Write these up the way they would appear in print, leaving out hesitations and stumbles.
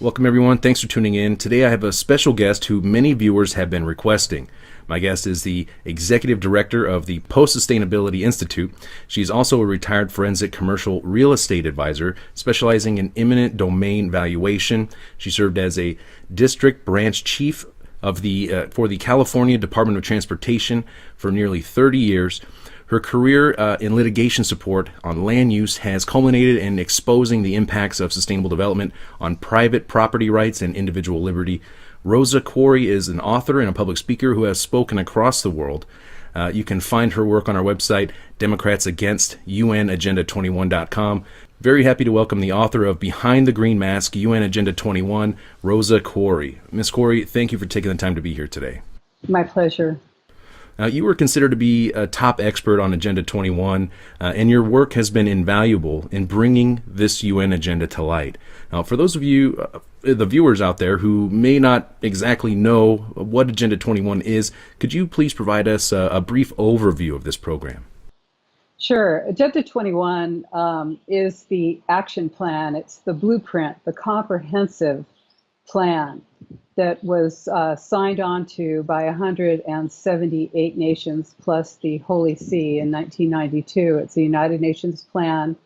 Welcome, everyone. Thanks for tuning in. Today I have a special guest who many viewers have been requesting. My guest is the Executive Director of the Post-Sustainability Institute. She's also a retired forensic commercial real estate advisor specializing in eminent domain valuation. She served as a district branch chief of for the California Department of Transportation for nearly 30 years. Her career in litigation support on land use has culminated in exposing the impacts of sustainable development on private property rights and individual liberty. Rosa Koire is an author and a public speaker who has spoken across the world. You can find her work on our website, democratsagainst.unagenda21.com. Very happy to welcome the author of Behind the Green Mask, UN Agenda 21, Rosa Koire. Ms. Koire, thank you for taking the time to be here today. My pleasure. You were considered to be a top expert on Agenda 21, and your work has been invaluable in bringing this UN agenda to light. Now, for those of you, the viewers out there who may not exactly know what Agenda 21 is, could you please provide us a brief overview of this program? Sure. Agenda 21 is the action plan. It's the blueprint, the comprehensive plan that was signed on to by 178 nations plus the Holy See in 1992. It's the United Nations plan,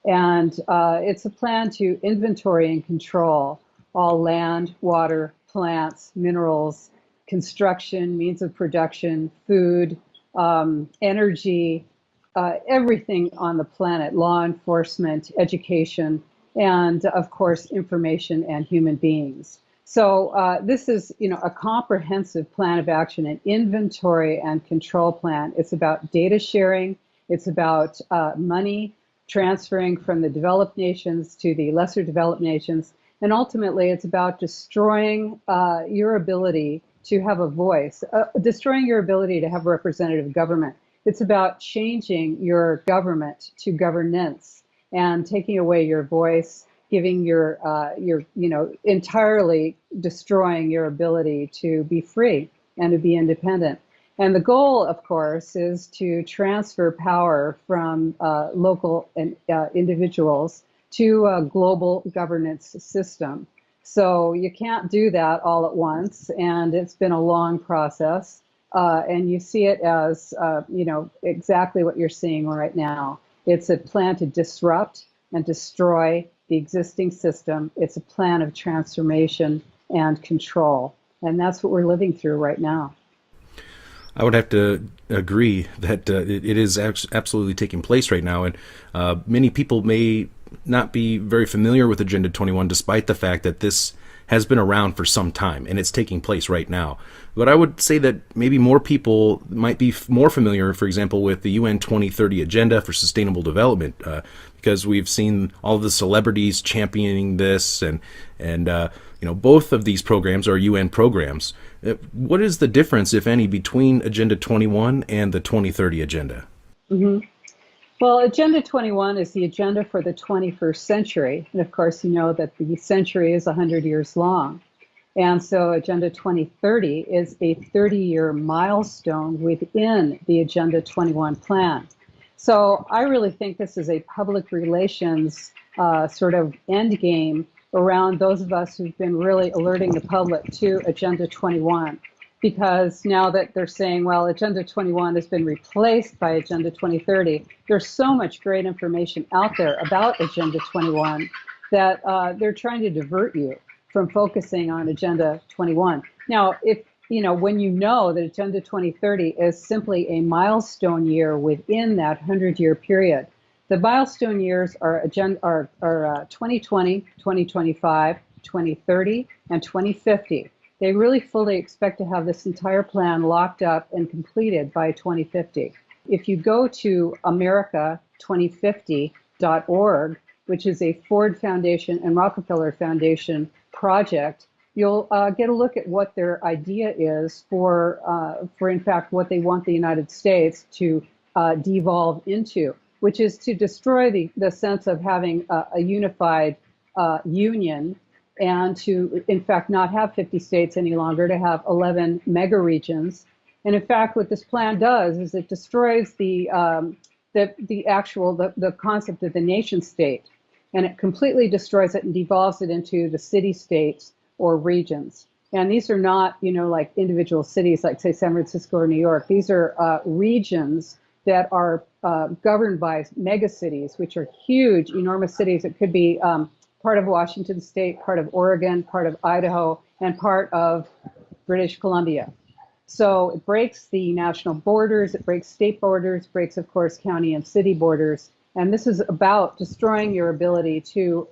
and it's a plan to inventory and control all land, water, plants, minerals, construction, means of production, food, energy, everything on the planet, law enforcement, education, and of course, information and human beings. So this is, a comprehensive plan of action, an inventory and control plan. It's about data sharing. It's about money transferring from the developed nations to the lesser developed nations. And ultimately, it's about destroying your ability to have a voice, destroying your ability to have a representative government. It's about changing your government to governance and taking away your voice, giving your entirely destroying your ability to be free and to be independent. And the goal, of course, is to transfer power from local and individuals to a global governance system. So you can't do that all at once, and it's been a long process. And you see it as, exactly what you're seeing right now. It's a plan to disrupt and destroy the existing system. It's a plan of transformation and control. And that's what we're living through right now. I would have to agree that it is absolutely taking place right now. And many people may not be very familiar with Agenda 21, despite the fact that this has been around for some time and it's taking place right now. But I would say that maybe more people might be more familiar, for example, with the UN 2030 Agenda for Sustainable Development, because we've seen all of the celebrities championing this, and both of these programs are UN programs. What is the difference, if any, between Agenda 21 and the 2030 Agenda? Mm-hmm. Well, Agenda 21 is the agenda for the 21st century. And of course, you know that the century is 100 years long. And so Agenda 2030 is a 30-year milestone within the Agenda 21 plan. So I really think this is a public relations sort of end game around those of us who've been really alerting the public to Agenda 21. Because now that they're saying, well, Agenda 21 has been replaced by Agenda 2030, there's so much great information out there about Agenda 21 that they're trying to divert you from focusing on Agenda 21. Now, when you know that Agenda 2030 is simply a milestone year within that 100-year period, the milestone years are 2020, 2025, 2030, and 2050. They really fully expect to have this entire plan locked up and completed by 2050. If you go to America2050.org, which is a Ford Foundation and Rockefeller Foundation project, you'll get a look at what their idea is for in fact, what they want the United States to devolve into, which is to destroy the sense of having a unified union, and to, in fact, not have 50 states any longer, to have 11 mega regions. And in fact, what this plan does is it destroys the concept of the nation state. and it completely destroys it and devolves it into the city states or regions. And these are not, like individual cities, like say San Francisco or New York. These are regions that are governed by megacities, which are huge, enormous cities. It could be part of Washington State, part of Oregon, part of Idaho, and part of British Columbia. So it breaks the national borders, it breaks state borders, breaks, of course, county and city borders. And this is about destroying your ability to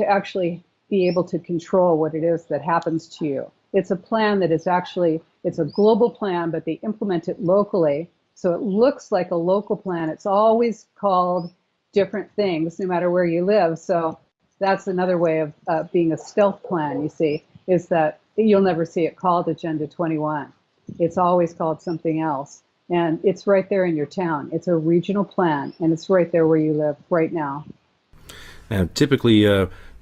actually be able to control what it is that happens to you. It's a plan that is actually, it's a global plan, but they implement it locally. So it looks like a local plan. It's always called different things, no matter where you live. So that's another way of being a stealth plan, you see, is that you'll never see it called Agenda 21. It's always called something else. And it's right there in your town. It's a regional plan, and it's right there where you live right now. And typically,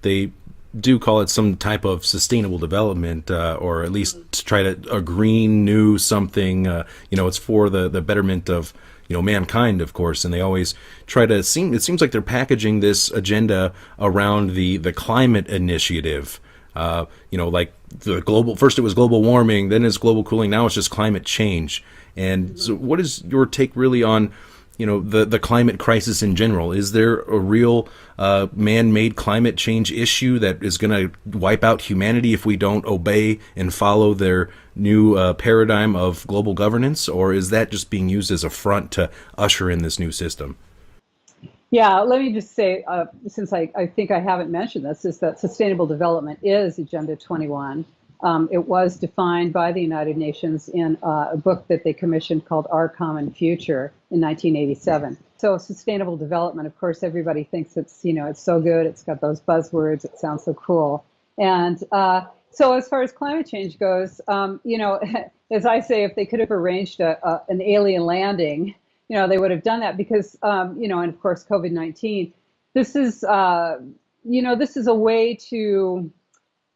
they do call it some type of sustainable development, or at least to try to a green new something. It's for the betterment of mankind, of course, and they always try to it seems like they're packaging this agenda around the climate initiative. Like the global, first it was global warming, then it's global cooling, now it's just climate change. And so what is your take really on the climate crisis in general? Is there a real man-made climate change issue that is going to wipe out humanity if we don't obey and follow their new paradigm of global governance? Or is that just being used as a front to usher in this new system? Yeah, let me just say, since I think I haven't mentioned this, is that sustainable development is Agenda 21. It was defined by the United Nations in a book that they commissioned called Our Common Future in 1987. So sustainable development, of course, everybody thinks it's so good. It's got those buzzwords. It sounds so cool. And so as far as climate change goes, as I say, if they could have arranged an alien landing, they would have done that because, and of course, COVID-19, this is a way to,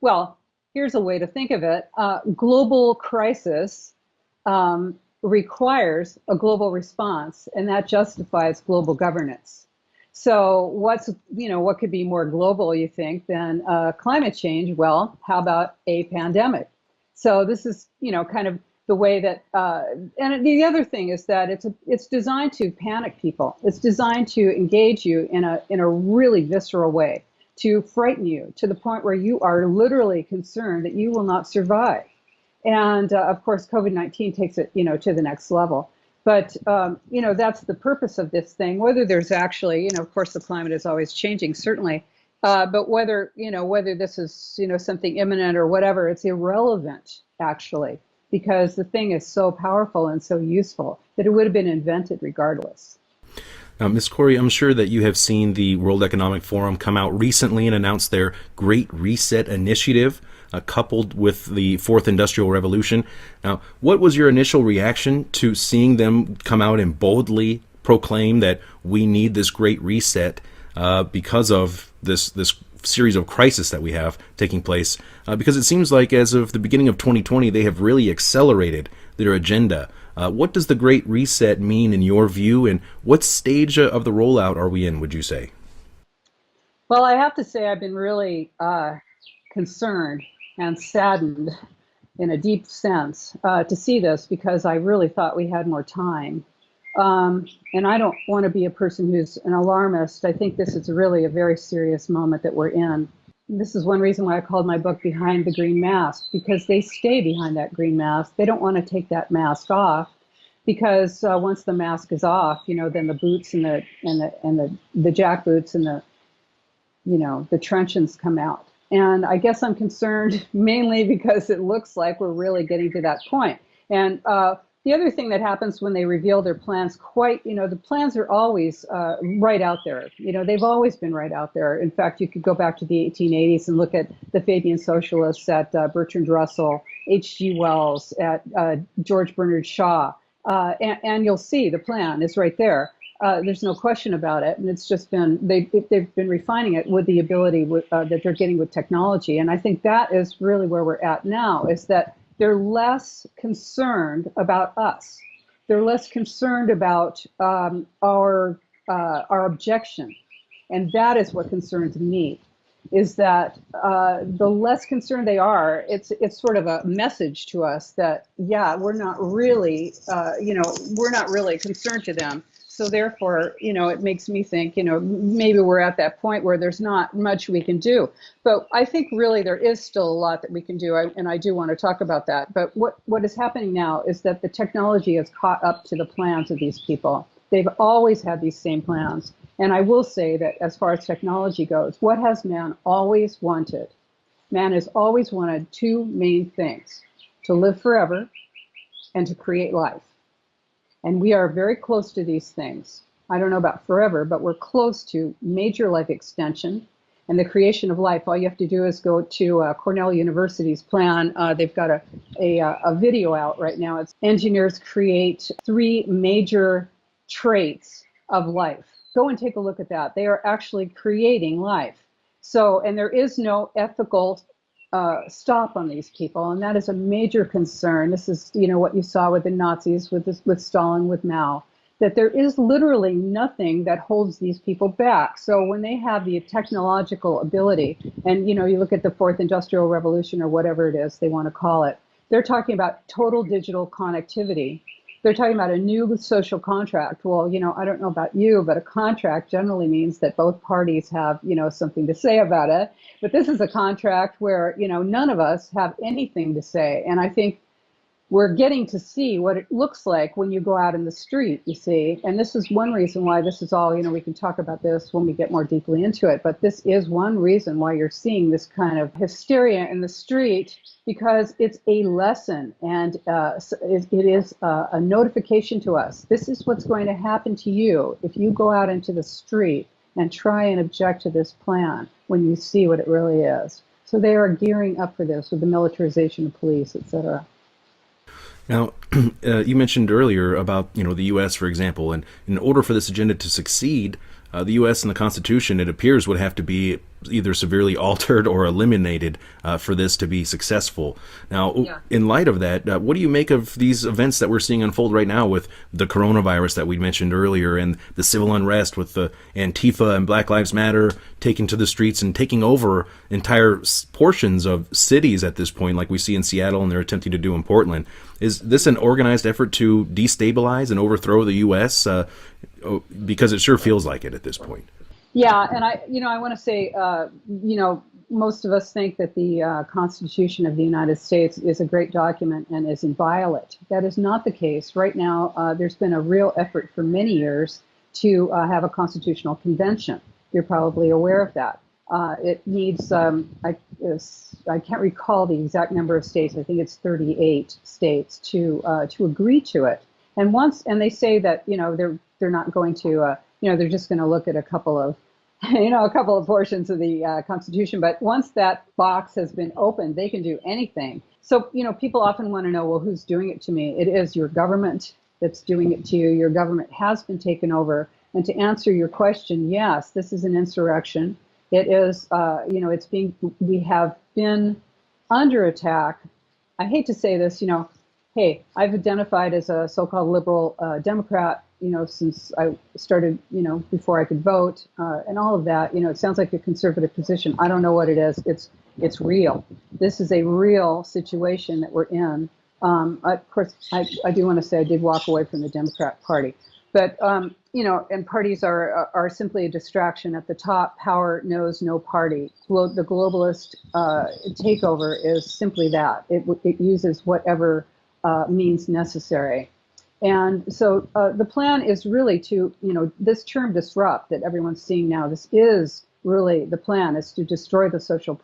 well, here's a way to think of it. Global crisis requires a global response, and that justifies global governance. So what could be more global, you think, than climate change? Well, how about a pandemic? So this is, kind of the way that, and the other thing is that it's designed to panic people. It's designed to engage you in a really visceral way, to frighten you to the point where you are literally concerned that you will not survive. And of course, COVID-19 takes it, to the next level. But, that's the purpose of this thing. Whether there's actually, of course, the climate is always changing, certainly. But whether this is, something imminent or whatever, it's irrelevant, actually, because the thing is so powerful and so useful that it would have been invented regardless. Now, Ms. Corey, I'm sure that you have seen the World Economic Forum come out recently and announce their Great Reset Initiative, coupled with the Fourth Industrial Revolution. Now, what was your initial reaction to seeing them come out and boldly proclaim that we need this Great Reset because of this series of crises that we have taking place? Because it seems like as of the beginning of 2020, they have really accelerated their agenda. What does the Great Reset mean in your view, and what stage of the rollout are we in, would you say? Well, I have to say I've been really concerned and saddened in a deep sense to see this, because I really thought we had more time. And I don't want to be a person who's an alarmist. I think this is really a very serious moment that we're in. This is one reason why I called my book Behind the Green Mask, because they stay behind that green mask. They don't want to take that mask off, because once the mask is off, then the boots and the jack boots and the truncheons come out. And I guess I'm concerned mainly because it looks like we're really getting to that point. And the other thing that happens when they reveal their plans, the plans are always right out there. They've always been right out there. In fact, you could go back to the 1880s and look at the Fabian Socialists, at Bertrand Russell, H.G. Wells, at George Bernard Shaw, and you'll see the plan is right there. There's no question about it, and it's just been they've been refining it with the ability that they're getting with technology. And I think that is really where we're at now, is that they're less concerned about us. They're less concerned about our objection. And that is what concerns me, is that the less concerned they are, it's sort of a message to us that, yeah, we're not really, we're not really concerned to them. So therefore, it makes me think, maybe we're at that point where there's not much we can do. But I think really there is still a lot that we can do, and I do want to talk about that. But what is happening now is that the technology has caught up to the plans of these people. They've always had these same plans. And I will say that as far as technology goes, what has man always wanted? Man has always wanted two main things: to live forever and to create life. And we are very close to these things. I don't know about forever, but we're close to major life extension and the creation of life. All you have to do is go to Cornell University's plan. They've got a video out right now. It's engineers create 3 major traits of life. Go and take a look at that. They are actually creating life. So, and there is no ethical stop on these people, and that is a major concern. This is, what you saw with the Nazis, with Stalin, with Mao, that there is literally nothing that holds these people back. So when they have the technological ability, and you look at the 4th Industrial Revolution or whatever it is they want to call it, they're talking about total digital connectivity. They're talking about a new social contract. Well, I don't know about you, but a contract generally means that both parties have, something to say about it. But this is a contract where, none of us have anything to say. And I think we're getting to see what it looks like when you go out in the street, you see. And this is one reason why this is all, we can talk about this when we get more deeply into it. But this is one reason why you're seeing this kind of hysteria in the street, because it's a lesson, and it is a notification to us. This is what's going to happen to you if you go out into the street and try and object to this plan when you see what it really is. So they are gearing up for this with the militarization of police, etc. Now, you mentioned earlier about, the U.S., for example, and in order for this agenda to succeed, the U.S. and the Constitution, it appears, would have to be either severely altered or eliminated for this to be successful. Now, in light of that, what do you make of these events that we're seeing unfold right now with the coronavirus that we mentioned earlier, and the civil unrest with the Antifa and Black Lives Matter taking to the streets and taking over entire portions of cities at this point, like we see in Seattle and they're attempting to do in Portland? Is this an organized effort to destabilize and overthrow the U.S.? Because it sure feels like it at this point. Yeah, and I want to say, most of us think that the Constitution of the United States is a great document and is inviolate. That is not the case. Right now, there's been a real effort for many years to have a constitutional convention. You're probably aware of that. It needs, I can't recall the exact number of states. I think it's 38 states to agree to it. And they say that they're not going to they're just going to look at a couple of portions of the Constitution. But once that box has been opened, they can do anything. So, people often want to know, well, who's doing it to me? It is your government that's doing it to you. Your government has been taken over. And to answer your question, yes, this is an insurrection. It is, we have been under attack. I hate to say this, hey, I've identified as a so-called liberal Democrat, since I started, before I could vote, and all of that. It sounds like a conservative position. I don't know what it is. It's real. This is a real situation that we're in. Of course, I do want to say I did walk away from the Democrat Party, but and parties are simply a distraction. At the top, power knows no party. The globalist takeover is simply that. It uses whatever means necessary. And so the plan is really to, this term disrupt that everyone's seeing now, this is really the plan, is to destroy the social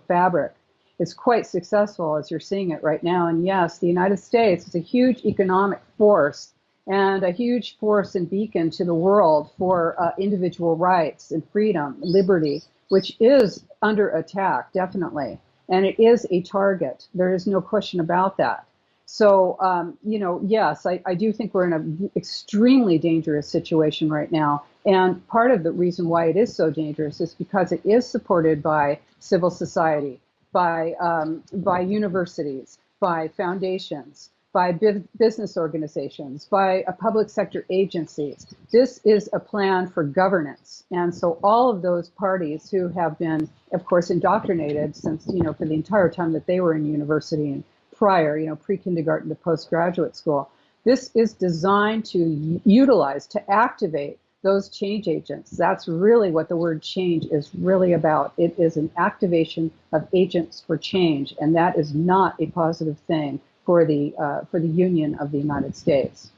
fabric. It's quite successful as you're seeing it right now. And yes, the United States is a huge economic force and a huge force and beacon to the world for individual rights and freedom, liberty, which is under attack, definitely. And it is a target. There is no question about that. So, yes, I do think we're in an extremely dangerous situation right now. And part of the reason why it is so dangerous is because it is supported by civil society, by universities, by foundations, by business organizations, by public sector agencies. This is a plan for governance. And so all of those parties who have been, of course, indoctrinated since, for the entire time that they were in university and prior, pre-kindergarten to postgraduate school, this is designed to utilize, to activate those change agents. That's really what the word change is really about. It is an activation of agents for change, and that is not a positive thing for the Union of the United States.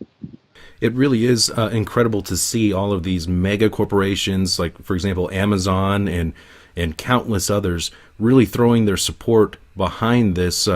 It really is incredible to see all of these mega corporations, like, for example, Amazon and countless others, really throwing their support behind this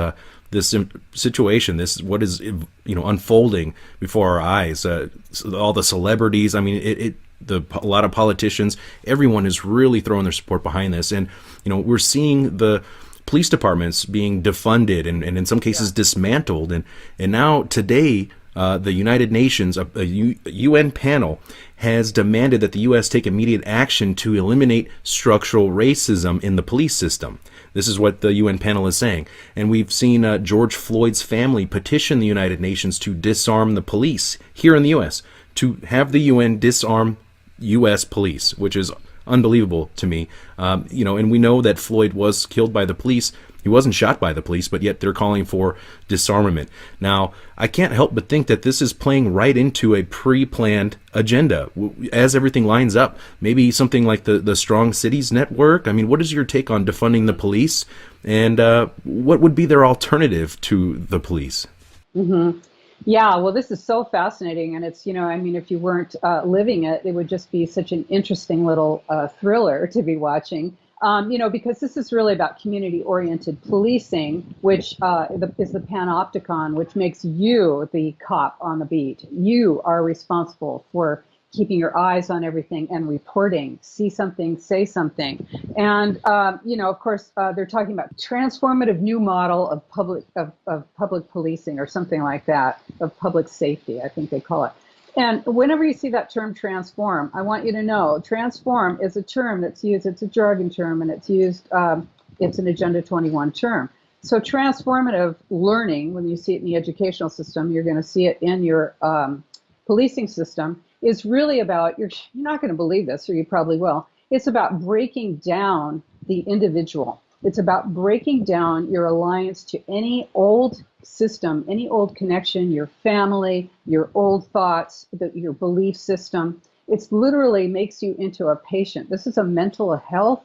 this situation, this what is unfolding before our eyes. All the celebrities, I mean, a lot of politicians, everyone is really throwing their support behind this, and we're seeing the police departments being defunded and in some cases dismantled, and now today. The United Nations, a UN panel, has demanded that the U.S. take immediate action to eliminate structural racism in the police system. This is what the UN panel is saying. And we've seen George Floyd's family petition the United Nations to disarm the police here in the U.S., to have the UN disarm U.S. police, which is unbelievable to me. And we know that Floyd was killed by the police. He wasn't shot by the police, but yet they're calling for disarmament. Now, I can't help but think that this is playing right into a pre-planned agenda. As everything lines up, maybe something like the Strong Cities Network. I mean, what is your take on defunding the police? And what would be their alternative to the police? Mm-hmm. Yeah, well, this is so fascinating. And it's, if you weren't living it, it would just be such an interesting little thriller to be watching. Because this is really about community-oriented policing, which is the panopticon, which makes you the cop on the beat. You are responsible for keeping your eyes on everything and reporting. See something, say something. And, of course, they're talking about transformative new model of public policing or something like that, of public safety, I think they call it. And whenever you see that term transform, I want you to know transform is a term that's used, it's a jargon term, and it's used, it's an Agenda 21 term. So transformative learning, when you see it in the educational system, you're going to see it in your policing system, is really about, you're not going to believe this, or you probably will, it's about breaking down the individual. It's about breaking down your alliance to any old system, any old connection, your family, your old thoughts, your belief system. It's literally makes you into a patient. This is a mental health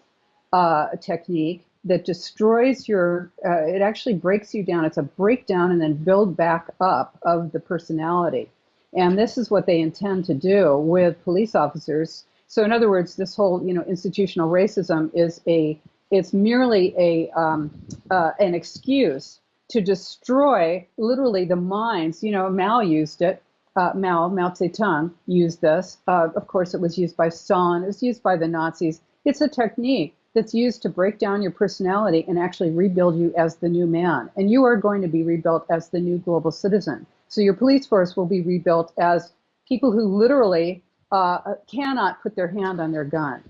technique that destroys it actually breaks you down. It's a breakdown and then build back up of the personality. And this is what they intend to do with police officers. So in other words, this whole, institutional racism it's merely an excuse to destroy literally the minds. Mao used it. Mao Zedong used this. Of course, it was used by Stalin. It was used by the Nazis. It's a technique that's used to break down your personality and actually rebuild you as the new man. And you are going to be rebuilt as the new global citizen. So your police force will be rebuilt as people who literally cannot put their hand on their gun.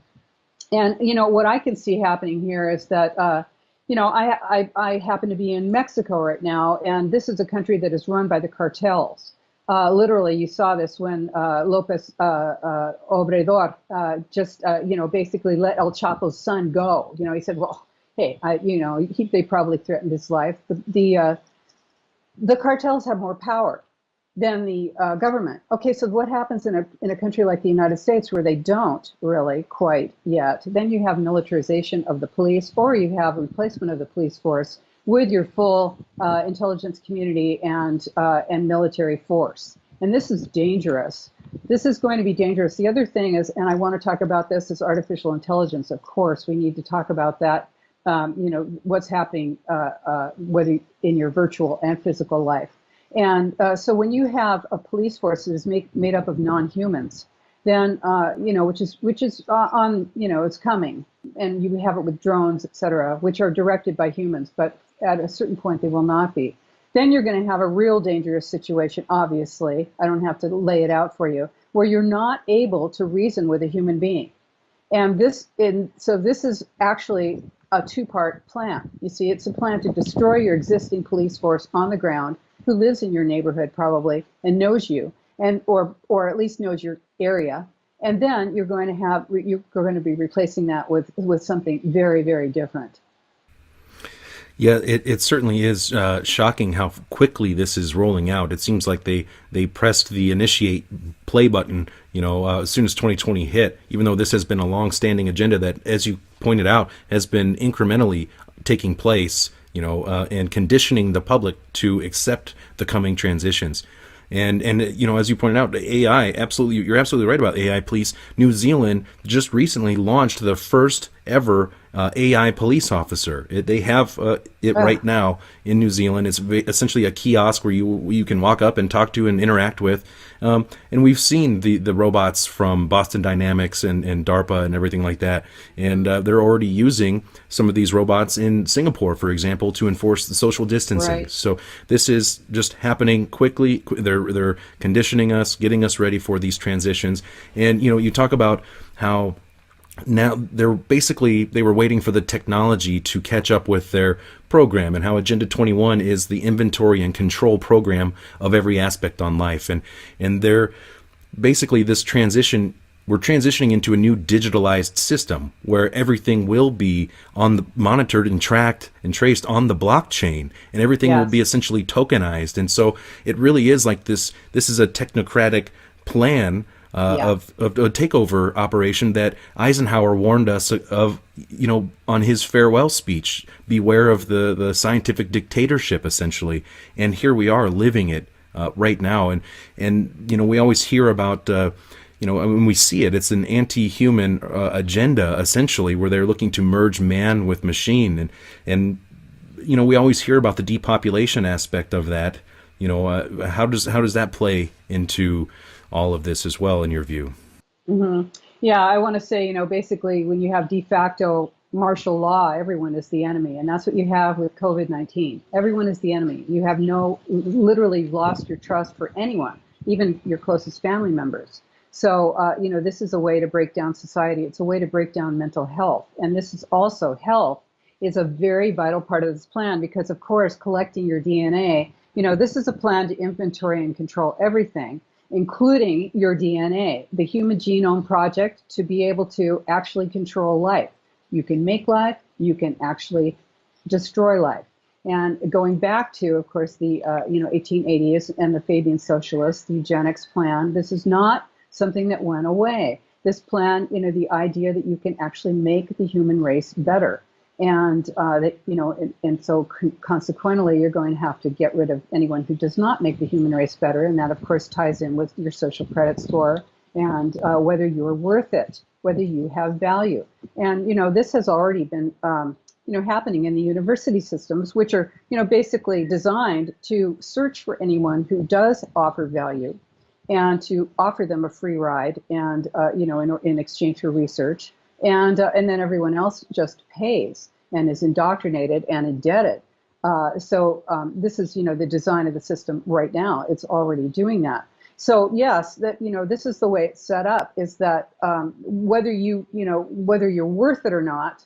And, what I can see happening here is that, I happen to be in Mexico right now, and this is a country that is run by the cartels. Literally, you saw this when Lopez Obrador basically let El Chapo's son go. He said, well, hey, they probably threatened his life. The cartels have more power than the government. Okay, so what happens in a country like the United States where they don't really quite yet? Then you have militarization of the police, or you have a replacement of the police force with your full intelligence community and military force. And this is dangerous. This is going to be dangerous. The other thing is, and I want to talk about this, is artificial intelligence. Of course, we need to talk about that. What's happening whether in your virtual and physical life. And so when you have a police force that is made up of non-humans, then, which is on, it's coming. And you have it with drones, et cetera, which are directed by humans, but at a certain point they will not be. Then you're going to have a real dangerous situation, obviously. I don't have to lay it out for you, where you're not able to reason with a human being. So this is actually a two-part plan. You see, it's a plan to destroy your existing police force on the ground, who lives in your neighborhood probably and knows you, and or at least knows your area. And then you're going to be replacing that with something very, very different. Yeah, it certainly is shocking how quickly this is rolling out. It seems like they pressed the initiate play button, as soon as 2020 hit, even though this has been a long-standing agenda that, as you pointed out, has been incrementally taking place, and conditioning the public to accept the coming transitions. And as you pointed out, AI, absolutely, you're absolutely right about AI police. New Zealand just recently launched the first ever AI police officer. They have it right now in New Zealand. It's essentially a kiosk where you can walk up and talk to and interact with. And we've seen the robots from Boston Dynamics and DARPA and everything like that. And they're already using some of these robots in Singapore, for example, to enforce the social distancing. Right. So this is just happening quickly. They're conditioning us, getting us ready for these transitions. And you talk about how now they were waiting for the technology to catch up with their program, and how Agenda 21 is the inventory and control program of every aspect on life. And they're basically this transition. We're transitioning into a new digitalized system where everything will be monitored and tracked and traced on the blockchain, and everything will be essentially tokenized. And so it really is like this is a technocratic plan of a takeover operation that Eisenhower warned us of, on his farewell speech. Beware of the scientific dictatorship, essentially. And here we are living it right now. And we always hear about, when we see it, it's an anti-human agenda, essentially, where they're looking to merge man with machine. And we always hear about the depopulation aspect of that. How does that play into all of this as well, in your view? Mm-hmm. Yeah, I want to say, basically, when you have de facto martial law, everyone is the enemy. And that's what you have with COVID-19. Everyone is the enemy. You have literally lost your trust for anyone, even your closest family members. So, this is a way to break down society. It's a way to break down mental health. And this is also health is a very vital part of this plan because, of course, collecting your DNA, this is a plan to inventory and control everything, including your DNA, the Human Genome Project, to be able to actually control life. You can make life, you can actually destroy life. And going back to, of course, the 1880s and the Fabian Socialists, the eugenics plan, this is not something that went away. This plan, the idea that you can actually make the human race better. And so consequently, you're going to have to get rid of anyone who does not make the human race better, and that, of course, ties in with your social credit score and whether you're worth it, whether you have value. And this has already been happening in the university systems, which are basically designed to search for anyone who does offer value, and to offer them a free ride, and in exchange for research. And then everyone else just pays and is indoctrinated and indebted. So this is the design of the system right now. It's already doing that. So yes, that this is the way it's set up. Is that whether you're worth it or not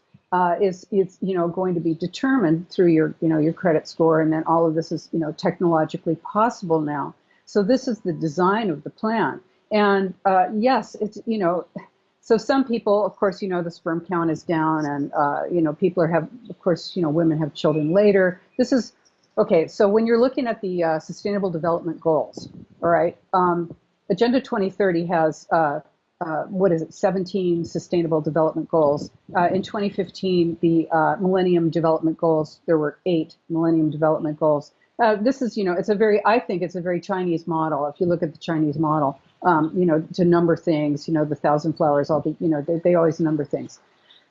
is going to be determined through your credit score, and then all of this is technologically possible now. So this is the design of the plan. And yes, it's So some people, of course, the sperm count is down, and people of course, women have children later. This is okay. So when you're looking at the Sustainable Development Goals, all right, Agenda 2030 has 17 Sustainable Development Goals. In 2015, the Millennium Development Goals, there were 8 Millennium Development Goals. This is, I think it's a very Chinese model. If you look at the Chinese model, to number things, the 1,000 flowers, they always number things.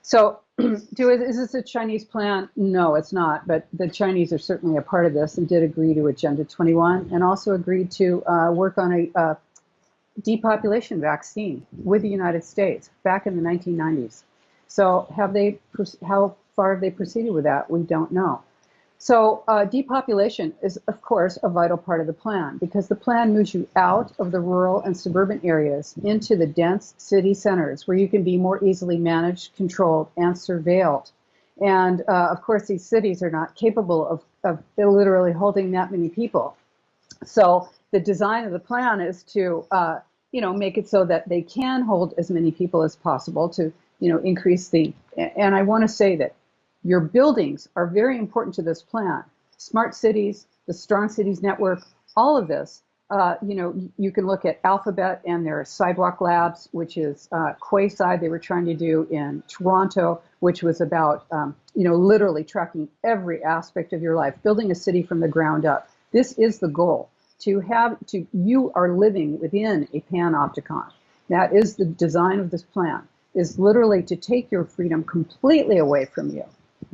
So is this a Chinese plan? No, it's not. But the Chinese are certainly a part of this and did agree to Agenda 21, and also agreed to work on a depopulation vaccine with the United States back in the 1990s. So how far have they proceeded with that? We don't know. So depopulation is, of course, a vital part of the plan, because the plan moves you out of the rural and suburban areas into the dense city centers where you can be more easily managed, controlled, and surveilled. And of course, these cities are not capable of literally holding that many people. So the design of the plan is to, make it so that they can hold as many people as possible to, increase the. And I want to say that your buildings are very important to this plan. Smart cities, the Strong Cities Network, all of this. You can look at Alphabet and their sidewalk labs, which is quasi they were trying to do in Toronto, which was about, literally tracking every aspect of your life, building a city from the ground up. This is the goal, you are living within a panopticon. That is the design of this plan, is literally to take your freedom completely away from you.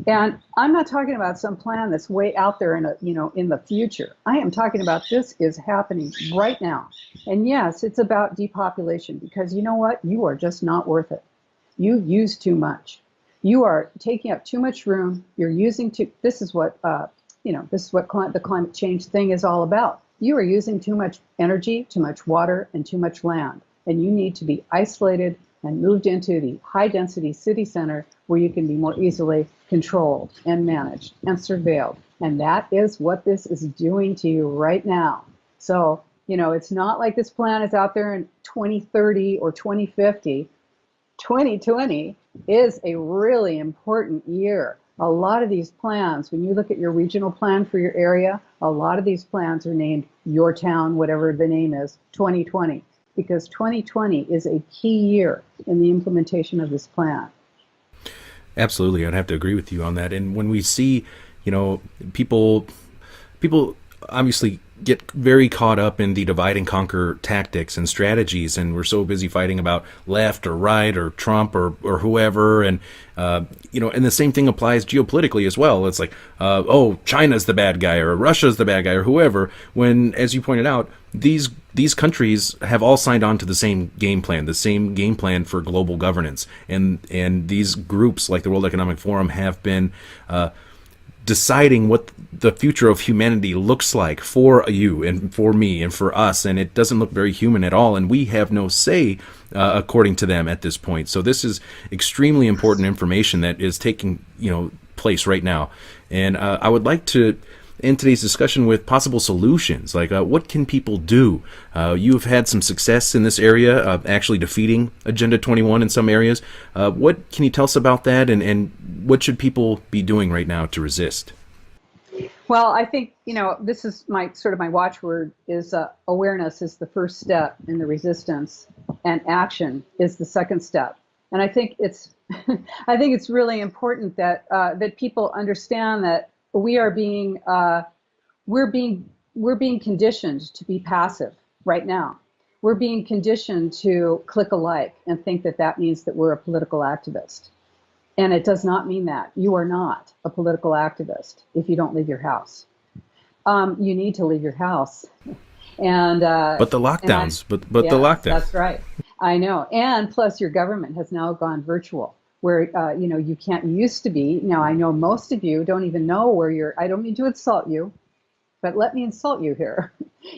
And I'm not talking about some plan that's way out there in the future. I am talking about this is happening right now. And yes, it's about depopulation, because you know what? You are just not worth it. You use too much. You are taking up too much room. You're using too. This is what the climate change thing is all about. You are using too much energy, too much water, and too much land. And you need to be isolated and moved into the high density city center where you can be more easily controlled and managed and surveilled. And that is what this is doing to you right now. So, it's not like this plan is out there in 2030 or 2050. 2020 is a really important year. A lot of these plans, when you look at your regional plan for your area, a lot of these plans are named Your Town, whatever the name is, 2020, because 2020 is a key year in the implementation of this plan. Absolutely, I'd have to agree with you on that. And when we see, people obviously get very caught up in the divide and conquer tactics and strategies, and we're so busy fighting about left or right or Trump or whoever, and and the same thing applies geopolitically as well. It's like, China's the bad guy or Russia's the bad guy or whoever, when, as you pointed out, these countries have all signed on to the same game plan for global governance, and these groups like the World Economic Forum have been deciding what the future of humanity looks like for you and for me and for us, and it doesn't look very human at all, and we have no say according to them at this point. So this is extremely important information that is taking place right now, and I would like to end today's discussion with possible solutions, like what can people do? You've had some success in this area, actually defeating Agenda 21 in some areas. What can you tell us about that, and what should people be doing right now to resist? Well, I think, this is my watchword is awareness is the first step in the resistance, and action is the second step. And I think it's really important that that people understand that we're being conditioned to be passive right now. We're being conditioned to click a like and think that that means that we're a political activist. And it does not mean that. You are not a political activist if you don't leave your house. You need to leave your house. And but the lockdowns, the lockdowns. That's right. I know. And plus, your government has now gone virtual, where you can't. Used to be. Now, I know most of you don't even know where you're. I don't mean to insult you, but let me insult you here.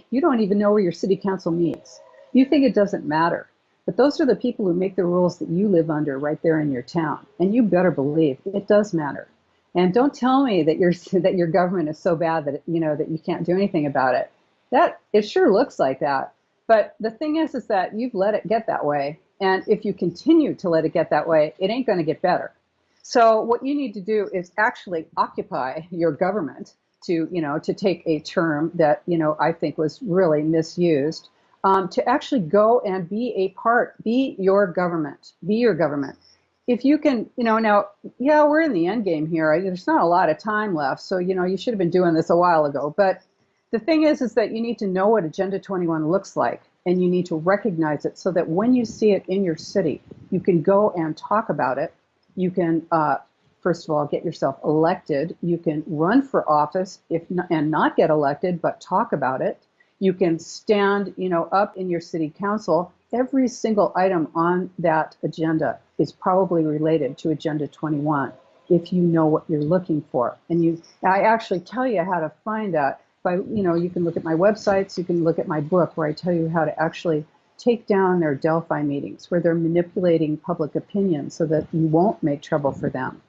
You don't even know where your city council meets. You think it doesn't matter. But those are the people who make the rules that you live under right there in your town. And you better believe it does matter. And don't tell me that your government is so bad that that you can't do anything about it. That it sure looks like that. But the thing is that you've let it get that way. And if you continue to let it get that way, it ain't going to get better. So what you need to do is actually occupy your government, to take a term that I think was really misused. To actually go and be your government. Be your government. If you can, now, yeah, we're in the end game here. There's not a lot of time left, so you should have been doing this a while ago. But the thing is that you need to know what Agenda 21 looks like, and you need to recognize it so that when you see it in your city, you can go and talk about it. You can, first of all, get yourself elected. You can run for office and not get elected, but talk about it. You can stand, up in your city council. Every single item on that agenda is probably related to Agenda 21 if you know what you're looking for. And I actually tell you how to find that by, you can look at my websites, you can look at my book where I tell you how to actually take down their Delphi meetings where they're manipulating public opinion so that you won't make trouble for them.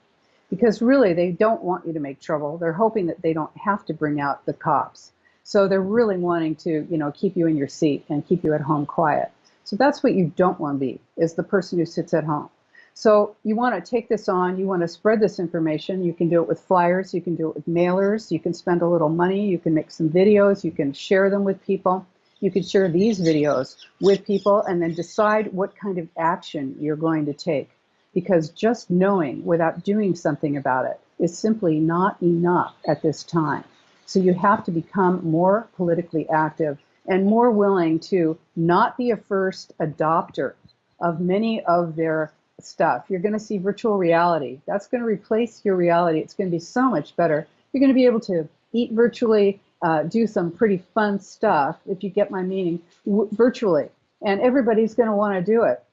Because really, they don't want you to make trouble. They're hoping that they don't have to bring out the cops. So they're really wanting to, keep you in your seat and keep you at home quiet. So that's what you don't want to be, is the person who sits at home. So you want to take this on, you want to spread this information. You can do it with flyers, you can do it with mailers, you can spend a little money, you can make some videos, you can share them with people. You can share these videos with people and then decide what kind of action you're going to take. Because just knowing without doing something about it is simply not enough at this time. So you have to become more politically active and more willing to not be a first adopter of many of their stuff. You're going to see virtual reality. That's going to replace your reality. It's going to be so much better. You're going to be able to eat virtually, do some pretty fun stuff, if you get my meaning, virtually. And everybody's going to want to do it.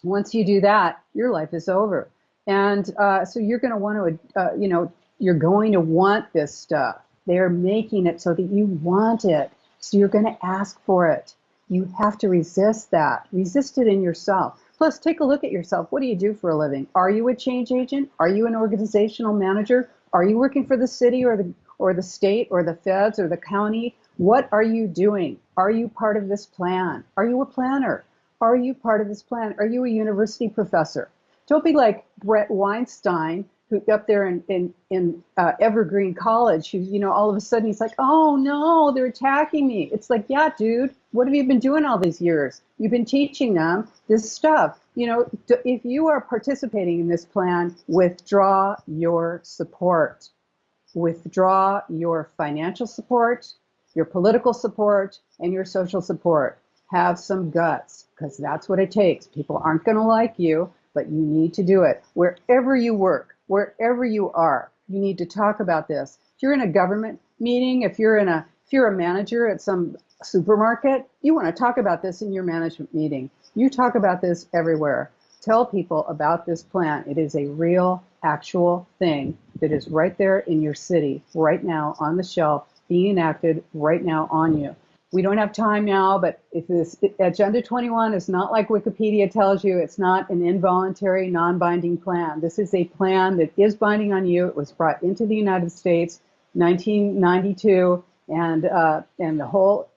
Once you do that, your life is over. And so you're going to want to, you're going to want this stuff. They're making it so that you want it. So you're going to ask for it. You have to resist that. Resist it in yourself. Plus, take a look at yourself. What do you do for a living? Are you a change agent? Are you an organizational manager? Are you working for the city or the state or the feds or the county? What are you doing? Are you part of this plan? Are you a planner? Are you part of this plan? Are you a university professor? Don't be like Brett Weinstein, who up there in Evergreen College, who, all of a sudden he's like, oh no, they're attacking me. It's like, yeah, dude, what have you been doing all these years? You've been teaching them this stuff. If you are participating in this plan, withdraw your support. Withdraw your financial support, your political support, and your social support. Have some guts, because that's what it takes. People aren't going to like you, but you need to do it. Wherever you work, wherever you are, you need to talk about this. If you're in a government meeting, if you're a manager at some supermarket, you want to talk about this in your management meeting. You talk about this everywhere. Tell people about this plan. It is a real, actual thing that is right there in your city, right now on the shelf, being enacted right now on you. We don't have time now, but if this Agenda 21 is not like Wikipedia tells you. It's not an involuntary, non-binding plan. This is a plan that is binding on you. It was brought into the United States 1992, and the whole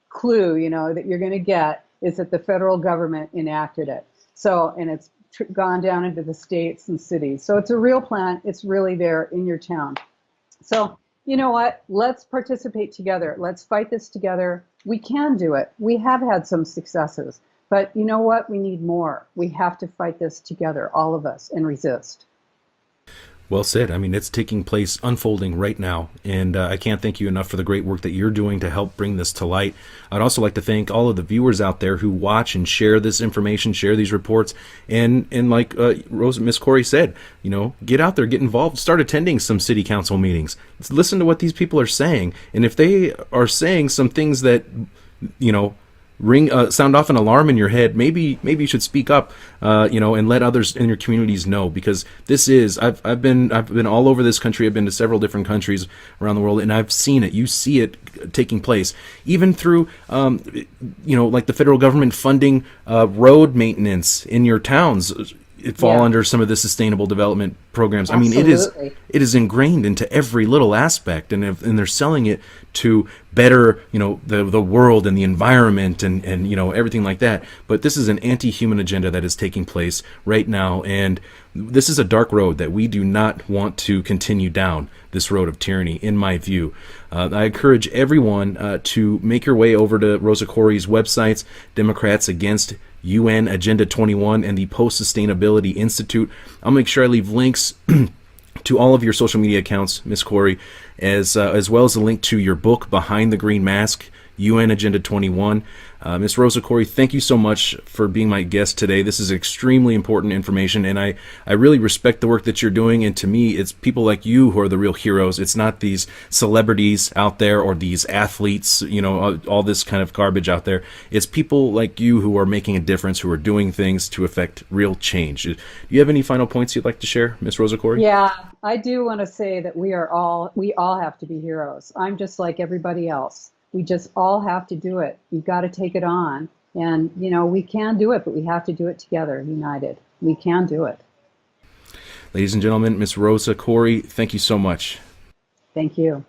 clue, that you're going to get is that the federal government enacted it. So, and it's gone down into the states and cities. So it's a real plan. It's really there in your town. So, you know what? Let's participate together. Let's fight this together. We can do it. We have had some successes. But you know what? We need more. We have to fight this together, all of us, and resist. Well said. I mean, it's taking place, unfolding right now, and I can't thank you enough for the great work that you're doing to help bring this to light. I'd also like to thank all of the viewers out there who watch and share this information, share these reports, and like Miss Corey said, get out there, get involved, start attending some city council meetings. Listen to what these people are saying, and if they are saying some things that, sound off an alarm in your head, maybe you should speak up, and let others in your communities know, because this is, I've been all over this country. I've been to several different countries around the world, and I've seen it. You see it taking place, even through, like the federal government funding road maintenance in your towns. It fall under some of the sustainable development programs. Absolutely. I mean, it is ingrained into every little aspect, and they're selling it to better, the world and the environment and everything like that. But this is an anti-human agenda that is taking place right now, and this is a dark road that we do not want to continue down. This road of tyranny, in my view. I encourage everyone to make your way over to Rosa Koire's websites, Democrats Against UN Agenda 21 and the Post-Sustainability Institute. I'll make sure I leave links to all of your social media accounts, Ms. Koire, as well as a link to your book, Behind the Green Mask, UN Agenda 21. Ms. Rosa Koire, thank you so much for being my guest today. This is extremely important information, and I really respect the work that you're doing. And to me, it's people like you who are the real heroes. It's not these celebrities out there or these athletes, all this kind of garbage out there. It's people like you who are making a difference, who are doing things to affect real change. Do you have any final points you'd like to share, Ms. Rosa Koire? Yeah, I do want to say that we all have to be heroes. I'm just like everybody else. We just all have to do it. You've got to take it on. And, we can do it, but we have to do it together, united. We can do it. Ladies and gentlemen, Ms. Rosa Koire, thank you so much. Thank you.